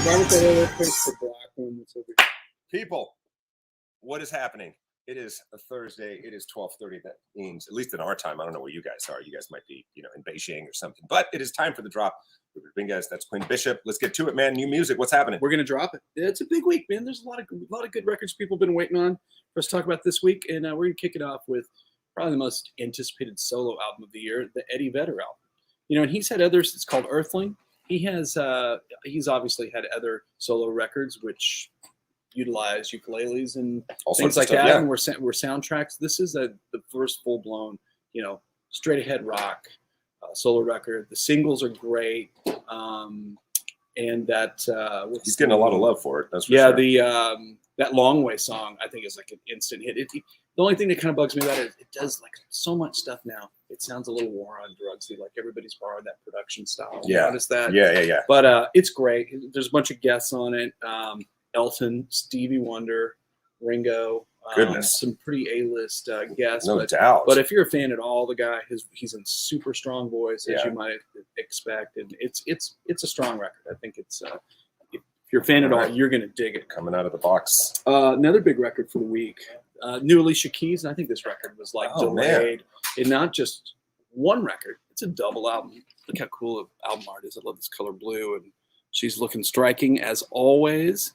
Why would that other place the black one that's over here? People, what is happening? It is a Thursday. It is 12:30. That means, at least in our time, I don't know where you guys are. You guys might be, in Beijing or something. But it is time for the drop. Dominguez, that's Quinn Bishop. Let's get to it, man. New music. What's happening? We're gonna drop it. It's a big week, man. There's a lot of good records people have been waiting on for us to talk about this week, and we're gonna kick it off with probably the most anticipated solo album of the year, the Eddie Vedder album. And he's had others. It's called Earthling. He's obviously had other solo records which utilize ukuleles and all things sorts like of stuff, that, yeah. and we're soundtracks. This is the first full blown, straight ahead rock solo record. The singles are great, and that he's getting a lot of love for it. That's for sure. The that Long Way song I think is like an instant hit. The only thing that kind of bugs me about it is it does like so much stuff now. It sounds a little war on drugs. Like everybody's borrowed that production style. Yeah. Notice that? Yeah. But it's great. There's a bunch of guests on it. Elton, Stevie Wonder, Ringo. Goodness. Some pretty A-list guests. No doubt. But if you're a fan at all, the guy, he's in super strong voice, as Yeah. you might expect. And it's a strong record. I think it's if you're a fan at all, you're going to dig it. Coming out of the box. Another big record for the week. New Alicia Keys, and I think this record was delayed. And not just one record, it's a double album. Look how cool the album art is. I love this color blue, and she's looking striking as always.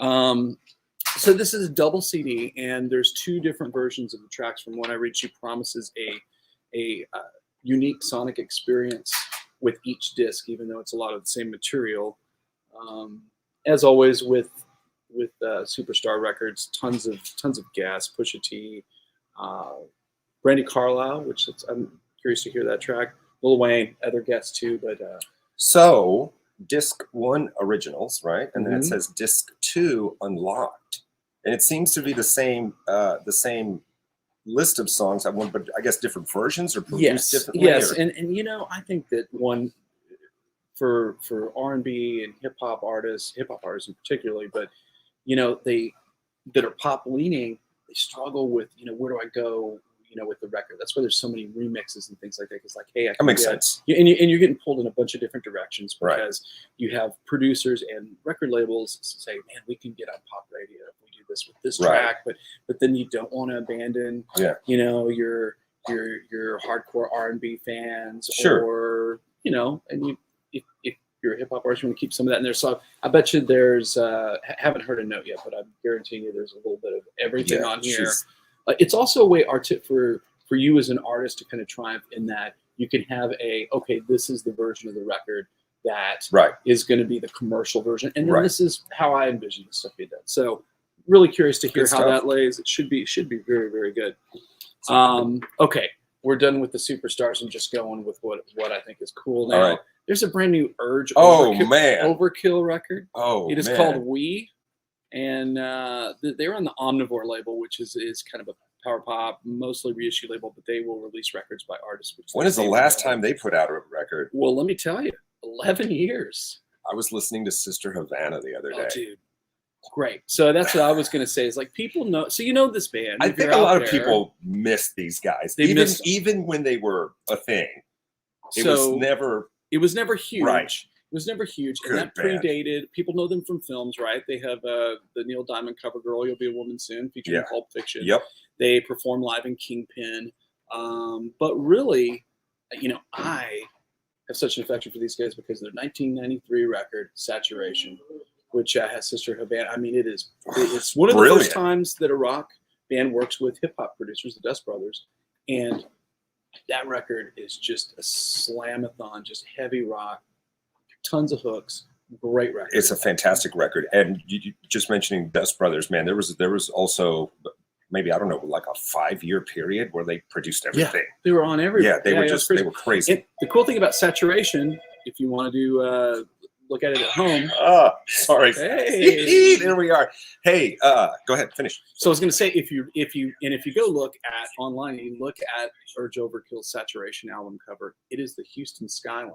So this is a double CD, and there's two different versions of the tracks. From what I read, she promises a unique sonic experience with each disc, even though it's a lot of the same material. As always with Superstar Records, tons of gas. Pusha T, Brandy Carlisle, which I'm curious to hear that track. Lil Wayne, other guests too, but so disc 1 originals, right? And then it says disc 2 unlocked, and it seems to be the same list of songs. But I guess different versions are produced differently. Yes, and I think that one for R&B and hip hop artists in particularly, but they that are pop leaning, they struggle with where do I go with the record. That's why there's so many remixes and things like that. It's like, hey, that makes sense. And you're getting pulled in a bunch of different directions because Right. you have producers and record labels say, man, we can get on pop radio if we do this with this Right. track, but then you don't want to abandon your hardcore R&B fans, Sure. or and if you're a hip hop artist, you want to keep some of that in there. So I bet you there's haven't heard a note yet, but I'm guaranteeing you there's a little bit of everything on here. It's also a way for you as an artist to kind of triumph in that you can have this is the version of the record that is going to be the commercial version, and then this is how I envision the stuff being done. So really curious to hear how that lays. It should be very, very good. Okay, we're done with the superstars and just going with what I think is cool now. All right. There's a brand new Urge Overkill record. It is called We. And they're on the Omnivore label, which is kind of a power pop, mostly reissue label, but they will release records by artists. When is the last time they put out a record? Well, let me tell you, 11 years. I was listening to Sister Havana the other day. Oh, dude. Great. So that's what I was going to say is like people know. So this band. I think a lot of people miss these guys. Even when they were a thing. It was never huge. Right. It was never huge, Good and that band. predated. People know them from films, right? They have the Neil Diamond cover "Girl, You'll Be a Woman Soon" featuring Pulp Fiction. Yep. They perform live in Kingpin, but really, I have such an affection for these guys because of their 1993 record "Saturation," which has Sister Havana. I mean, it's one of the first times that a rock band works with hip hop producers, the Dust Brothers, and that record is just a slamathon, just heavy rock. Tons of hooks, great record. It's a fantastic record, and you just mentioning Dust Brothers, man. There was also maybe, I don't know, like a 5-year period where they produced everything. Yeah, they were on everything. Yeah, they were crazy. And the cool thing about Saturation, if you want to do look at it at home. Sorry. Hey, there we are. Hey, go ahead, finish. So I was going to say, if you go look at online and you look at Urge Overkill Saturation album cover, it is the Houston skyline.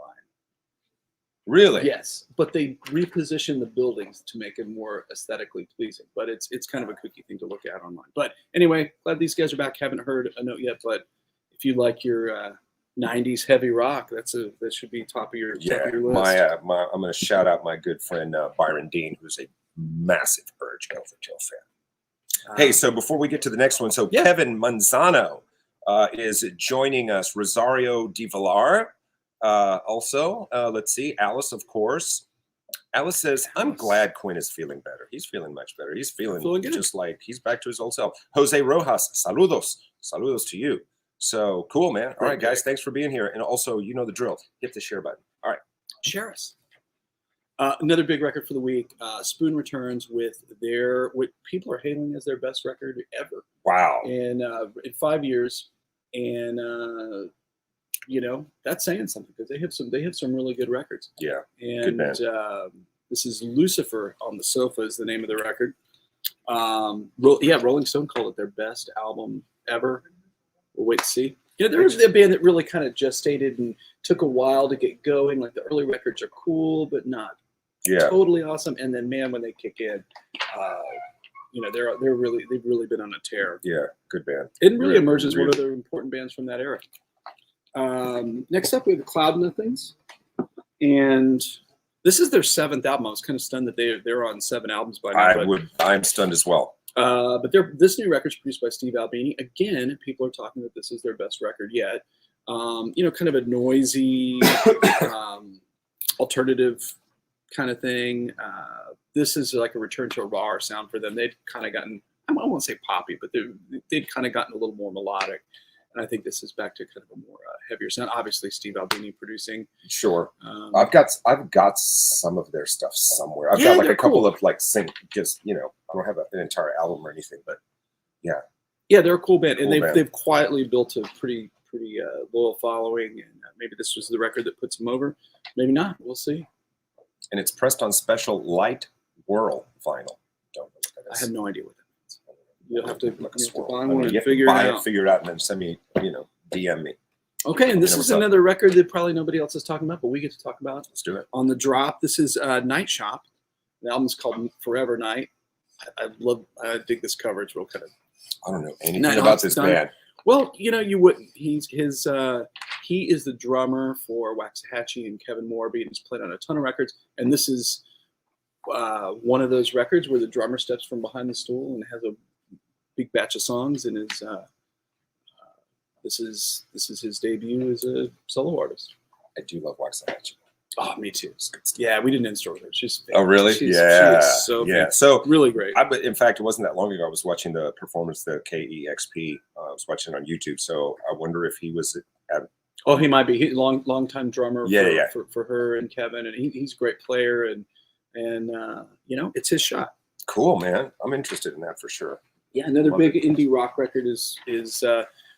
Really? Yes, but they reposition the buildings to make it more aesthetically pleasing. But it's kind of a kooky thing to look at online. But anyway, glad these guys are back. Haven't heard a note yet, but if you like your '90s heavy rock. That should be top of your list. I'm going to shout out my good friend Byron Dean, who's a massive Urge Overkill fan. Hey, so before we get to the next one, so Kevin Manzano is joining us. Rosario Di Villar also. Let's see, Alice, of course. Alice says, I'm glad Quinn is feeling better. He's feeling much better. He's feeling just like he's back to his old self. Jose Rojas, saludos. Saludos to you. So cool, man. All right, guys, thanks for being here. And also, you know the drill. Hit the share button. All right. Share us. Another big record for the week. Spoon returns with what people are hailing as their best record ever. Wow. And in 5 years. And that's saying something because they have some really good records. Yeah. And this is Lucifer on the Sofa is the name of the record. Rolling Stone called it their best album ever. We'll wait to see. There was a band that really kind of gestated and took a while to get going. Like the early records are cool, but not totally awesome. And then, man, when they kick in, they've really been on a tear. Yeah, good band. It really emerges one of the important bands from that era. Next up, we have the Cloud Nothings, and this is their 7th album. I was kind of stunned that they're on 7 albums by now. I'm stunned as well. But this new record's produced by Steve Albini. Again, people are talking that this is their best record yet. Kind of a noisy, alternative kind of thing. This is like a return to a rawer sound for them. They'd kind of gotten, I won't say poppy, but they'd kind of gotten a little more melodic. And I think this is back to kind of a more heavier sound. Obviously, Steve Albini producing. Sure. I've got some of their stuff somewhere. I've got like a couple of like I don't have an entire album or anything, but yeah. Yeah, they're a cool band, and they've quietly built a pretty loyal following. And maybe this was the record that puts them over. Maybe not. We'll see. And it's pressed on special light whirl vinyl. Don't know what that is. I have no idea what that means. You'll have to find one and figure it out, and then send me, DM me. Okay, and this is another record that probably nobody else is talking about, but we get to talk about. Let's do it. On the drop, this is Night Shop. The album's called Forever Night. I dig this cover. It's real kind of. I don't know anything about this band. Well, you wouldn't. He is the drummer for Waxahachie and Kevin Morby, and he's played on a ton of records. And this is one of those records where the drummer steps from behind the stool and has a big batch of songs, and this is his debut as a solo artist. I do love Waxahachie. Oh, me too. Yeah, we didn't install her. She's fantastic. Oh, really? So really great. In fact, it wasn't that long ago. I was watching the performance, the KEXP. I was watching it on YouTube. So I wonder if he was at. Oh, he might be. He's long time drummer. Yeah. For her and Kevin, and he's a great player, and it's his shot. Cool, man. I'm interested in that for sure. Yeah, another big indie rock record is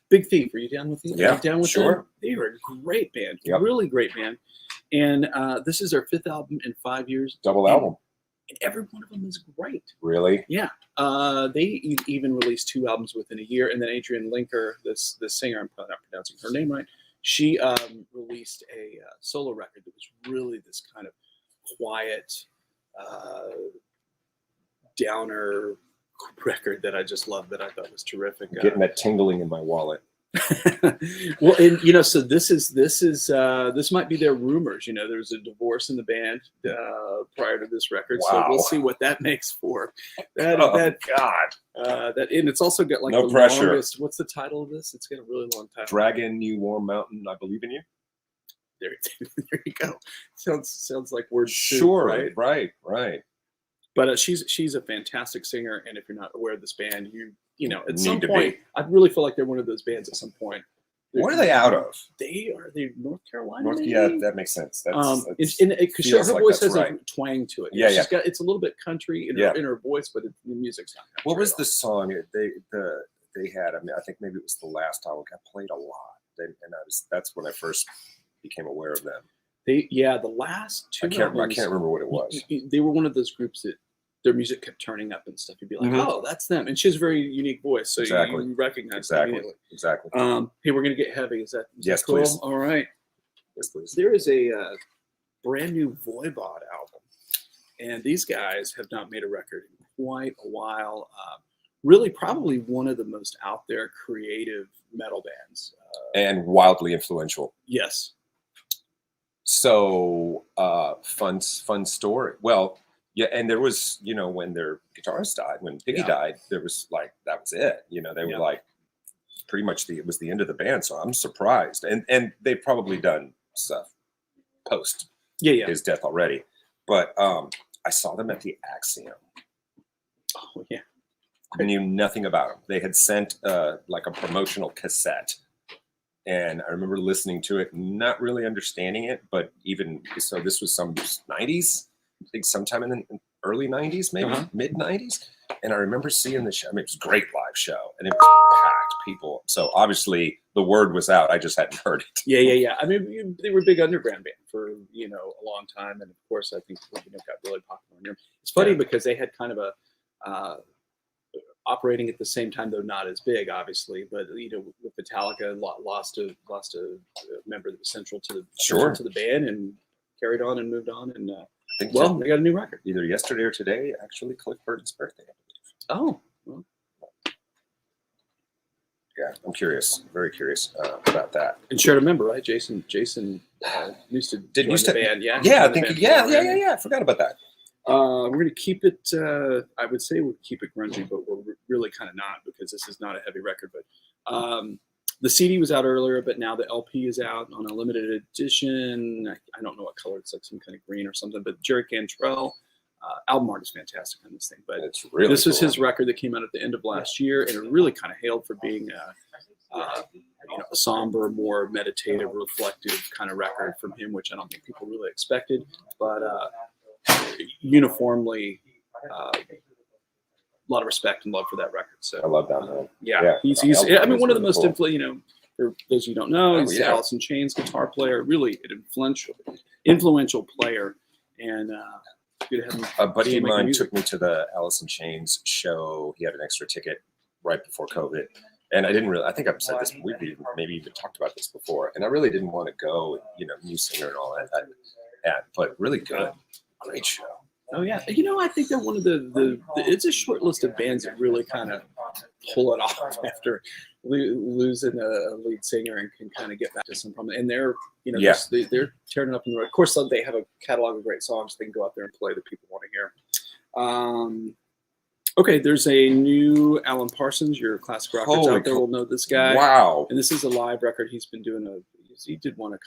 Big Thief. Are you down with them? Yeah, down with sure. Them? They are a great band. Yep. Really great band. And this is their 5th album in 5 years. Double album. And every one of them is great. Really? Yeah. They even released 2 albums within a year. And then Adrienne Linker, the singer, I'm probably not pronouncing her name right, she released a solo record that was really this kind of quiet, downer record that I just loved, that I thought was terrific. Getting that tingling in my wallet. Well, and so this might be their rumors. There was a divorce in the band prior to this record, so we'll see what that makes for. God, and it's also got like no pressure. Longest. What's the title of this? It's got a really long title. Dragon, You Warm Mountain, I Believe in You. There you go. Sounds like words. Sure, too, right. But she's a fantastic singer, and if you're not aware of this band, at some Need to point, I really feel like they're one of those bands. At some point, where are they out of? They North Carolina. Yeah, that makes sense. Because her voice has a twang to it. Yeah, it's a little bit country in her voice, but the music's not. What was the song they had? I mean, I think maybe it was the last album. Got played a lot, that's when I first became aware of them. The last 2 albums. I can't remember what it was. They were one of those groups that their music kept turning up and stuff. You'd be like, oh, that's them. And she has a very unique voice, so you recognize it immediately. Exactly. Hey, we're going to get heavy. Is that yes, cool? Please. All right. Yes, please. There is a brand new Voivod album, and these guys have not made a record in quite a while. really probably one of the most out there creative metal bands. And wildly influential. Yes. So fun story. Well, yeah, and there was, you know, when their guitarist died, when Piggy died, there was like, that was it. You know, they were like pretty much it was the end of the band. So I'm surprised. And they've probably done stuff post his death already. But I saw them at the Axiom. Oh yeah. I knew nothing about them. They had sent like a promotional cassette. And I remember listening to it, not really understanding it, but even so, this was some 90s, I think sometime in the early 90s, maybe mid 90s. And I remember seeing the show. I mean, it was a great live show, and it was packed people. So obviously the word was out. I just hadn't heard it. Yeah. I mean, they were a big underground band for, you know, a long time. And of course, I think, you know, got really popular. It's funny because they had kind of a, operating at the same time, though not as big, obviously. But you know, with Metallica, lost a member that was central to the band, and carried on and moved on. And they got a new record either yesterday or today. Actually, Cliff Burton's birthday. Oh, well. Yeah, I'm curious, very curious about that. And shared a member, right? Jason used to join the band. Yeah, I think I forgot about that. We're going to keep it, I would say we'll keep it grungy, but we're really kind of not, because this is not a heavy record. But the CD was out earlier, but now the LP is out on a limited edition. I don't know what color. It's like some kind of green or something. But Jerry Cantrell, album art is fantastic on this thing. But it's really this is his record that came out at the end of last year, and it really kind of hailed for being you know, a somber, more meditative, reflective kind of record from him, which I don't think people really expected. But uniformly, a lot of respect and love for that record. So I love that man. Yeah. He's I mean, one of the most you know, for those who don't know, he's Alice in Chains guitar player, really an influential player, and good to have him. A buddy of mine took me to the Alice in Chains show. He had an extra ticket right before COVID, and I didn't really. I think I've said this. We've maybe even talked about this before, and I really didn't want to go. You know, new singer and all that. But really good. Great show. Oh yeah, you know, I think they're one of the it's a short list of bands that really kind of pull it off after losing a lead singer and can kind of get back to some problem. And they're, you know, they're tearing it up in the road. Of course, they have a catalog of great songs they can go out there and play that people want to hear. Okay, there's a new Alan Parsons, your classic rockers out there will know this guy. Wow. And this is a live record he's been doing. He did one a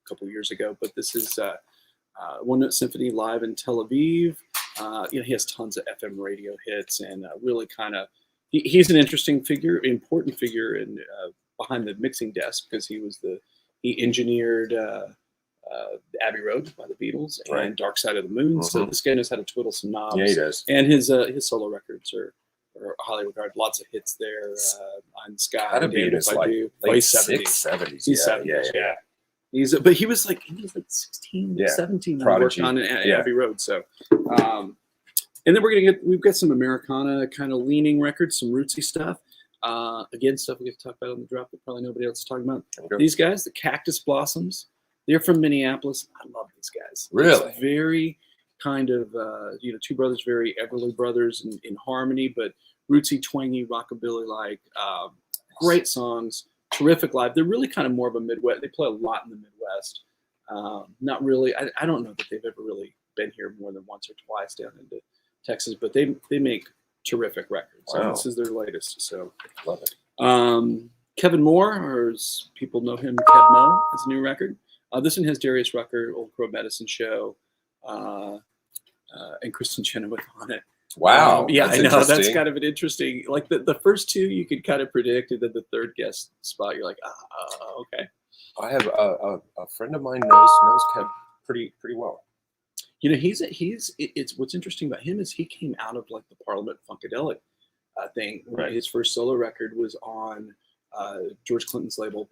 couple years ago, but this is One Note Symphony live in Tel Aviv. You know, he has tons of FM radio hits, and really kind of he's an interesting figure, important figure in behind the mixing desk, because he engineered Abbey Road by the Beatles and Dark Side of the Moon. So this guy knows how to twiddle some knobs. Yeah, he does. And his solo records are highly regarded. Lots of hits there. On Sky. Gotta be in his like late 70s. He's 70s. Yeah. But he was like 16, 17 when he worked on Abbey Road. So, and then we've got some Americana kind of leaning records, some rootsy stuff. Again, stuff we get to talk about on the drop that probably nobody else is talking about. These guys, the Cactus Blossoms, they're from Minneapolis. I love these guys. Really? It's very kind of, you know, two brothers, very Everly Brothers in harmony, but rootsy, twangy, rockabilly-like, great songs. Terrific live. They're really kind of more of a Midwest. They play a lot in the Midwest. Not really. I don't know that they've ever really been here more than once or twice down into Texas, but they make terrific records. Wow. And this is their latest. So love it. Kevin Moore, or as people know him, Kev Mo, is a new record. This one has Darius Rucker, Old Crow Medicine Show, and Kristen Chenoweth on it. Wow. Yeah, I know. That's kind of an interesting, like the first two you could kind of predict, and then the third guest spot, you're like, okay. I have a friend of mine knows Kev pretty well. You know, it's what's interesting about him is he came out of like the Parliament Funkadelic thing. Right. His first solo record was on George Clinton's label,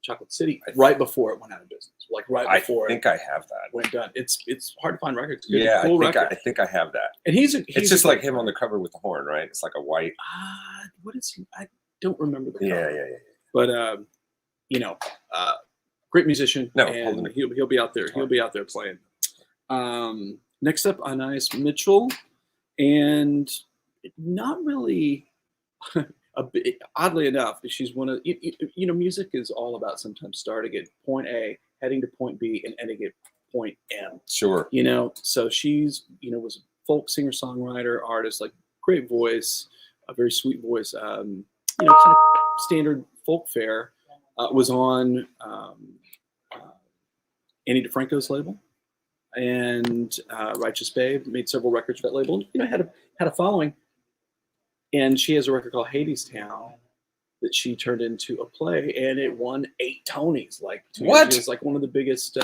Chocolate City, right before it went out of business. Like right before. I think I have that. Went done. It's hard to find records. Yeah, cool I think I have that. And he's just like him on the cover with the horn, right? It's like a white. What is he? I don't remember the cover. Yeah. But you know, great musician. No, and he'll be out there. He'll be out there playing. Next up, Anais Mitchell, and not really. Oddly enough, she's one of music is all about sometimes starting at point A, heading to point B, and ending at point M. Sure. So she's was a folk singer songwriter artist, like great voice, a very sweet voice. Kind of standard folk fare. Was on Annie DeFranco's label, and Righteous Babe made several records for that label. Had a following. And she has a record called Hadestown that she turned into a play, and it won 8 Tonys. Like 2 years ago. It's like one of the biggest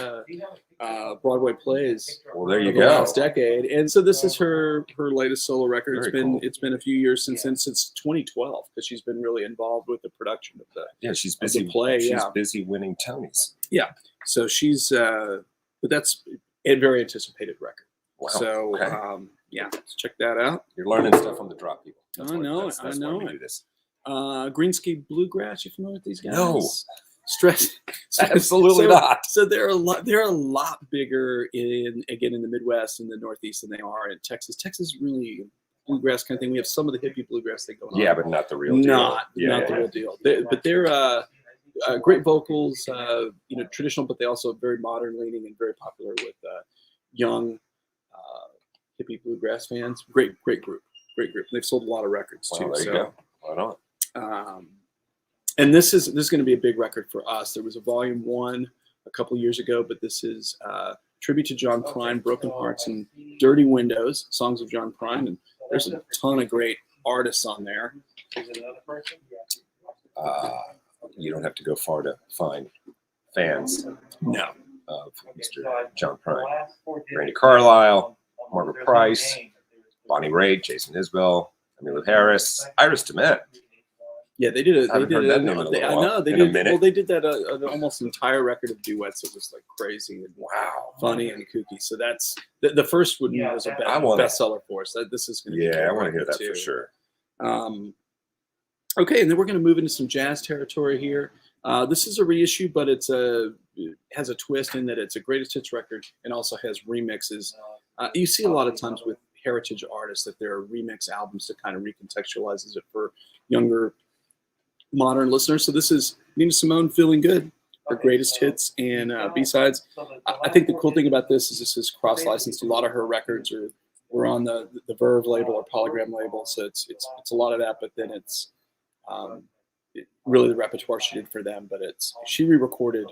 Broadway plays of the last decade. And so this is her latest solo record. It's been a few years since 2012 because she's been really involved with the production of the she's busy the play. She's busy winning Tonys. Yeah, so she's but that's a very anticipated record. Wow. So let's check that out. You're learning stuff on the drop, people. I know why we do this. Greensky Bluegrass. You familiar with these guys? No. Absolutely not. So they're a lot bigger in the Midwest and the Northeast than they are in Texas. Texas is really bluegrass kind of thing. We have some of the hippie bluegrass thing going on. Yeah, but not the real deal. Not the real deal. But they're great vocals, traditional, but they also very modern leaning and very popular with young hippie bluegrass fans. Great group. They've sold a lot of records too. There you go. Right on. And this is going to be a big record for us. There was a volume 1 a couple years ago, but this is tribute to John Prine, Broken Hearts and Dirty Windows, songs of John Prine, and there's a ton of great artists on there. You don't have to go far to find fans. No. Of Mr. John Prine, Randy Carlisle, Margaret Price, Bonnie Raitt, Jason Isbell, Emmylou Harris, Iris DeMent. Yeah, they did. They did that almost entire record of duets. It was like crazy and funny and kooky. So that's the first one was a bestseller for us. This is going to be I want to hear that too. For sure. Okay, and then we're going to move into some jazz territory here. This is a reissue, but it has a twist in that it's a greatest hits record and also has remixes. You see a lot of times with heritage artists that there are remix albums that kind of recontextualizes it for younger modern listeners. So this is Nina Simone, Feeling Good, her greatest hits and B-sides. I think the cool thing about this is cross-licensed. A lot of her records were on the Verve label or Polygram label, so it's a lot of that, but then it's really the repertoire she did for them, but she re-recorded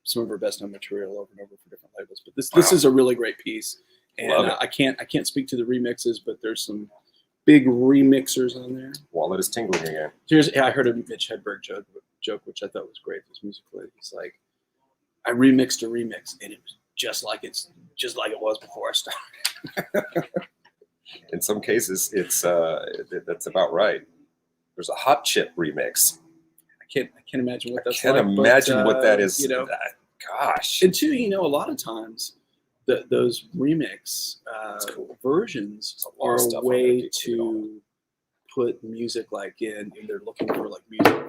some of her best known material over and over for different labels. But this is a really great piece, and I can't speak to the remixes, but there's some big remixers on there. Wallet is tingling again. I heard a Mitch Hedberg joke, which I thought was great. This musically, he's like, I remixed a remix, and it was just like it was before I started. In some cases, that's about right. There's a Hot Chip remix. I can't imagine what that's like. I can't imagine what that is. Gosh. And two, a lot of times those remix versions are a way to put music like in they're looking for like music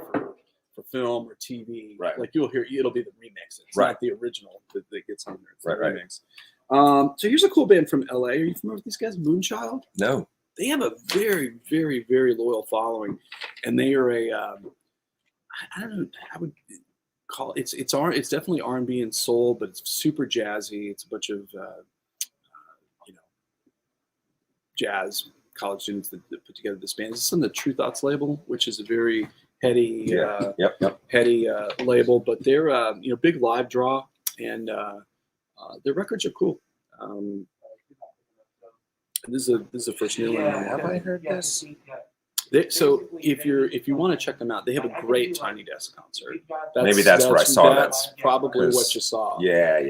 for film or TV. Right. Like you'll hear it'll be the remix. It's not the original that gets on there. It's the remix. So here's a cool band from LA. Are you familiar with these guys? Moonchild? No. They have a very, very, very loyal following, and they are I don't know. I would call it's definitely R&B and soul, but it's super jazzy. It's a bunch of jazz college students that put together this band. It's on the True Thoughts label, which is a very heady, heady label. But they're big live draw, and their records are cool. This is the first new one. Have I heard this? So if you want to check them out, they have a great Tiny Desk concert. Maybe that's where I saw that. That's probably what you saw. Yeah.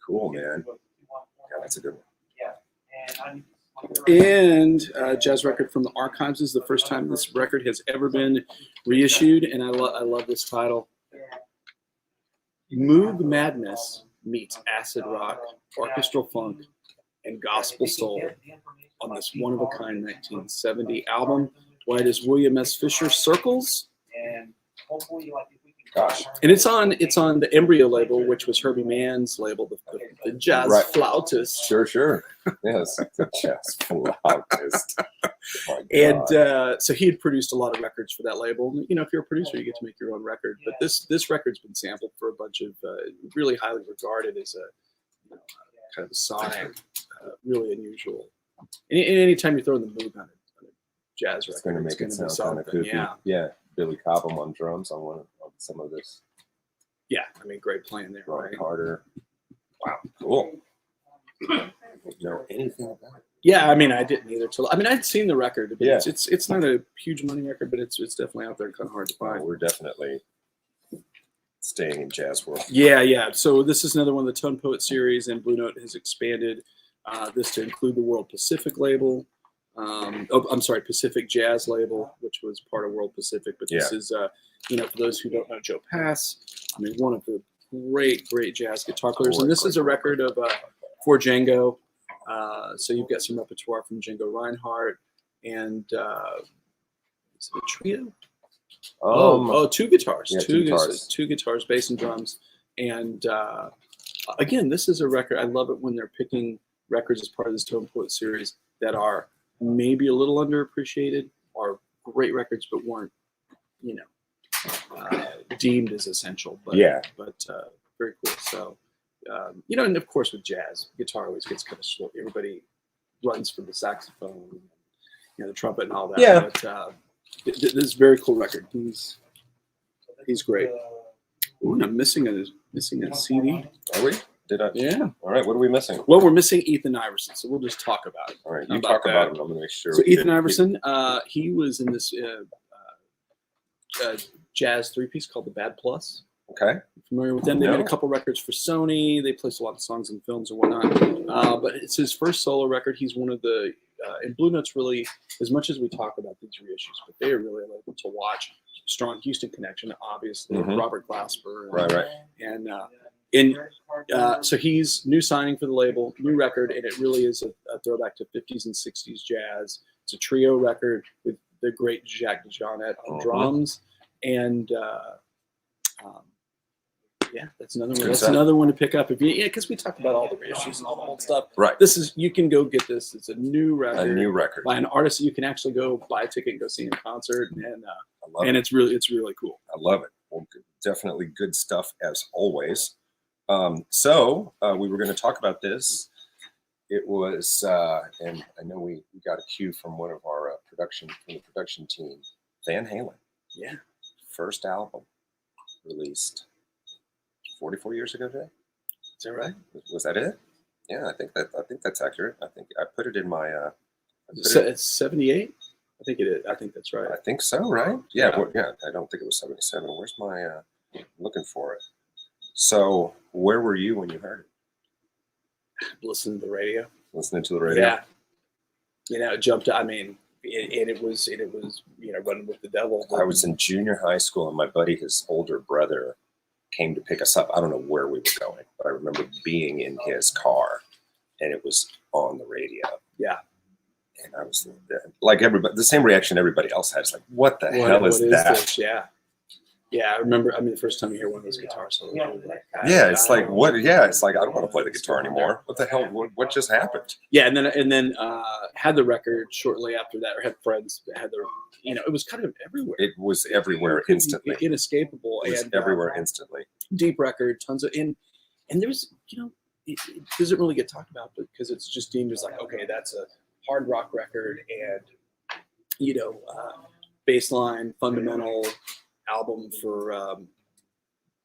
Cool, man. Yeah, that's a good one. And jazz record from the archives. This is the first time this record has ever been reissued, and I love this title. Moog Madness meets acid rock, orchestral funk, and gospel soul on this one-of-a-kind 1970 album. Why does William S. Fisher Circles? Gosh. And it's on the Embryo label, which was Herbie Mann's label, the jazz flautist. Sure. Yes, the jazz flautist. Oh, and so he had produced a lot of records for that label. You know, if you're a producer, you get to make your own record. But this record's been sampled for a bunch of really highly regarded as a kind of a sonic, really unusual. Anytime you throw in the mood on a jazz record, it's going to make it sound kind of kooky. Yeah. Billy Cobham on drums on some of this. Yeah, I mean, great playing there. Ron right? Carter. Wow, cool. I don't know anything about it. Yeah, I mean, I didn't either. I'd seen the record. But Yeah. It's not a huge money record, but it's definitely out there and kind of hard to find. We're definitely staying in jazz world. Yeah. So this is another one of the Tone Poet series, and Blue Note has expanded this to include the World Pacific label. Pacific Jazz label, which was part of World Pacific. But this is, for those who don't know Joe Pass, I mean, one of the great jazz guitar players. And this is a record of for Django. So you've got some repertoire from Django Reinhardt and is it a trio? Two guitars. Yeah, Two guitars, bass and drums. And again, this is a record. I love it when they're picking records as part of this Tone Poet series that are maybe a little underappreciated, are great records, but weren't, deemed as essential. But very cool. So, and of course with jazz, guitar always gets kind of slow. Everybody runs for the saxophone, the trumpet and all that. Yeah. But this is a very cool record. He's great. Ooh, and I'm missing a CD. Are we? Yeah. All right. What are we missing? Well, we're missing Ethan Iverson, so we'll just talk about it. All right. You talk about him. I'm going to make sure. So Ethan Iverson, he was in this jazz three-piece called the Bad Plus. Okay. Familiar with them? They made a couple records for Sony. They placed a lot of songs in films and whatnot. But it's his first solo record. He's one of the and Blue Note's really, as much as we talk about these reissues, but they are really able to watch. Strong Houston connection, obviously. Robert Glasper. Right. And so he's new signing for the label, new record, and it really is a throwback to 50s and 60s jazz. It's a trio record with the great Jacques DeJohnette on drums, and that's another one. That's another one to pick up because we talked about all the reissues and all the old stuff. Right. You can go get this. It's a new record. A new record by an artist that you can actually go buy a ticket and go see in concert, and it's really cool. I love it. Well, definitely good stuff as always. So we were going to talk about this. It was, and I know we got a cue from one of our production team, Van Halen. Yeah. First album released 44 years ago today. Is that right? Was that it? Yeah, I think that's accurate. I think I put it in my. It's 78. I think it is. I think that's right. I think so. Right? Yeah. I don't think it was 77. Where's my? I'm looking for it. So, where were you when you heard it? Listening to the radio. Listening to the radio. Yeah. It jumped. I mean, it was running with the devil. I was in junior high school, and my buddy, his older brother, came to pick us up. I don't know where we were going, but I remember being in his car, and it was on the radio. Yeah. And I was like everybody, the same reaction everybody else had. It's like, what the hell is that? This? Yeah, I remember. I mean, the first time you hear one of those guitars, so it's like what? Yeah, it's like I don't want to play the guitar anymore. What the hell? What just happened? Yeah, and then had the record shortly after that, or had friends that had their. It was kind of everywhere. It was everywhere instantly. Inescapable. It was everywhere instantly. Deep record, tons of and there's it doesn't really get talked about because it's just deemed as like, okay, that's a hard rock record and baseline fundamental album for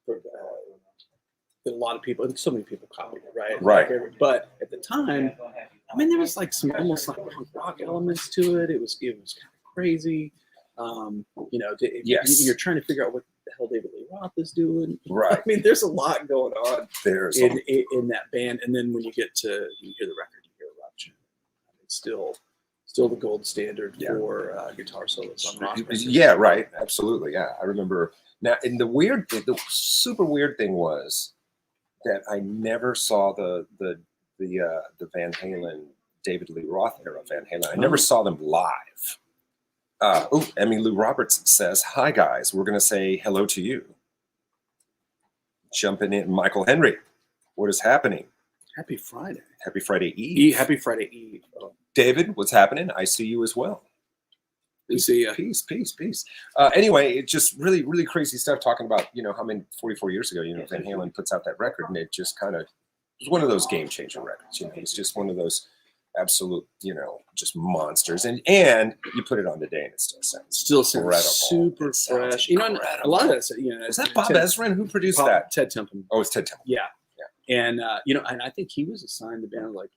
that a lot of people, so many people copied it, right? Right. But at the time, I mean, there was like some almost like punk rock elements to it. It was kind of crazy. Yes. You're trying to figure out what the hell David Lee Roth is doing. Right. I mean, there's a lot going on in that band. And then when you hear the record, you hear Eruption. It's still the gold standard for guitar solos on rock records. Yeah, right. Absolutely. Yeah. I remember now. And the super weird thing was that I never saw the Van Halen, David Lee Roth era Van Halen. I never saw them live. Emmy Lou Roberts says, "Hi guys, we're going to say hello to you." jumping in. Michael Henry, what is happening? Happy Friday. Happy Friday Eve. Happy Friday Eve. Oh. David, what's happening? I see you as well. See ya. Peace. Anyway, it's just really, really crazy stuff talking about, how many 44 years ago, Van Halen puts out that record, and it just kind of was one of those game changer records. It's just one of those absolute, just monsters. And you put it on today and it still sounds incredible. Super fresh. A lot of that, is that Bob Ezrin who produced that? Ted Templeman. Oh, it's Ted Templeman. Yeah. And, and I think he was assigned the band, like,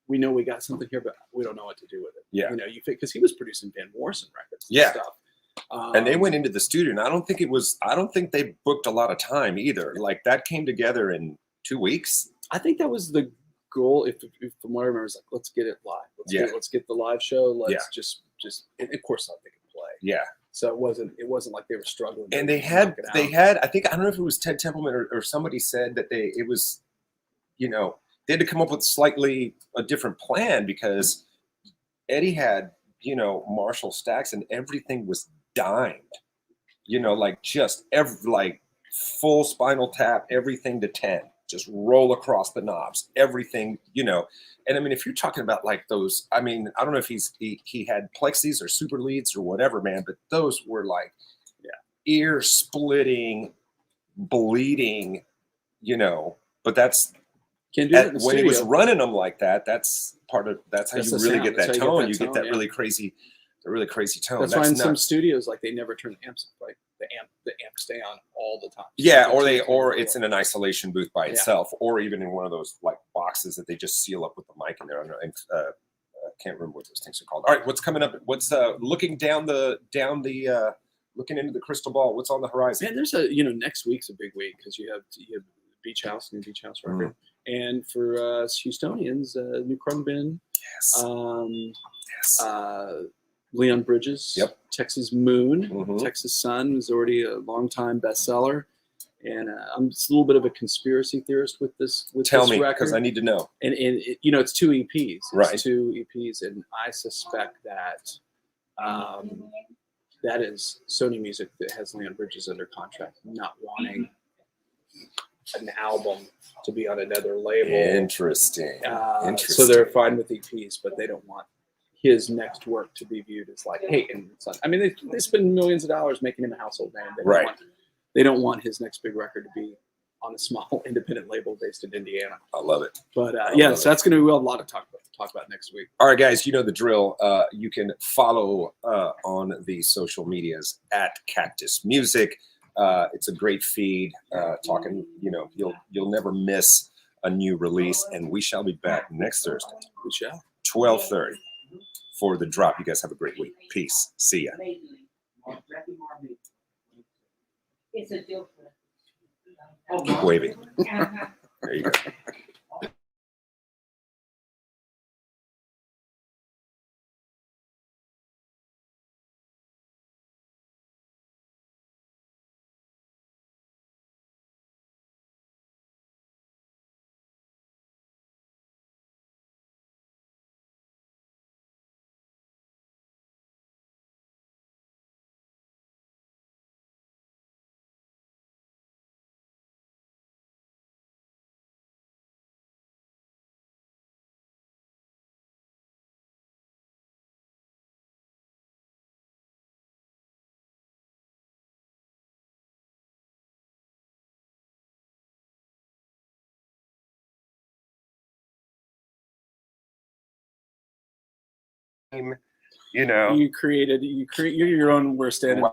we know we got something here, but we don't know what to do with it. Yeah. Because he was producing Van Morrison records and stuff. And they went into the studio, and I don't think they booked a lot of time either. Like, that came together in 2 weeks. I think that was the goal. If from what I remember, it's like, let's get it live. Let's get the live show. Let's just, and of course, they could play. Yeah. So it wasn't like they were struggling. And they had, I think, I don't know if it was Ted Templeman or somebody said that they had to come up with slightly a different plan, because Eddie had, Marshall stacks, and everything was dimed, like full Spinal Tap, everything to 10, just roll across the knobs, everything, And I mean, if you're talking about like those, I mean, I don't know if he had plexis or super leads or whatever, man, but those were like ear splitting, bleeding, but that's, when he was running them like that, that's how you really get that tone. You get that really crazy tone. That's why in some studios, like, they never turn the amps up, like the amp stay on all the time. Yeah, or it's in an isolation booth by itself, or even in one of those like boxes that they just seal up with the mic in there. I can't remember what those things are called. All right, what's coming up? What's looking looking into the crystal ball? What's on the horizon? Man, there's next week's a big week, because you have Beach House, new Beach House record. And for us Houstonians, new Khruangbin, Leon Bridges, Texas Moon, Texas Sun was already a longtime bestseller, and I'm just a little bit of a conspiracy theorist with this. Tell me, because I need to know. And it's 2 EPs, right? 2 EPs, and I suspect that that is Sony Music that has Leon Bridges under contract, not wanting an album to be on another label. Interesting. So they're fine with EPs, but they don't want his next work to be viewed as like, hey, and son. I mean, they spend millions of dollars making him a household name. They don't want his next big record to be on a small independent label based in Indiana. I love it. But so that's going to be a lot to talk about next week. All right, guys, you know the drill. You can follow on the social medias at Cactus Music. It's a great feed. Talking, you'll never miss a new release, and we shall be back next Thursday. We shall. 12:30 for the drop. You guys have a great week. Peace. See ya. Keep waving. There you go. You're your own worst enemy.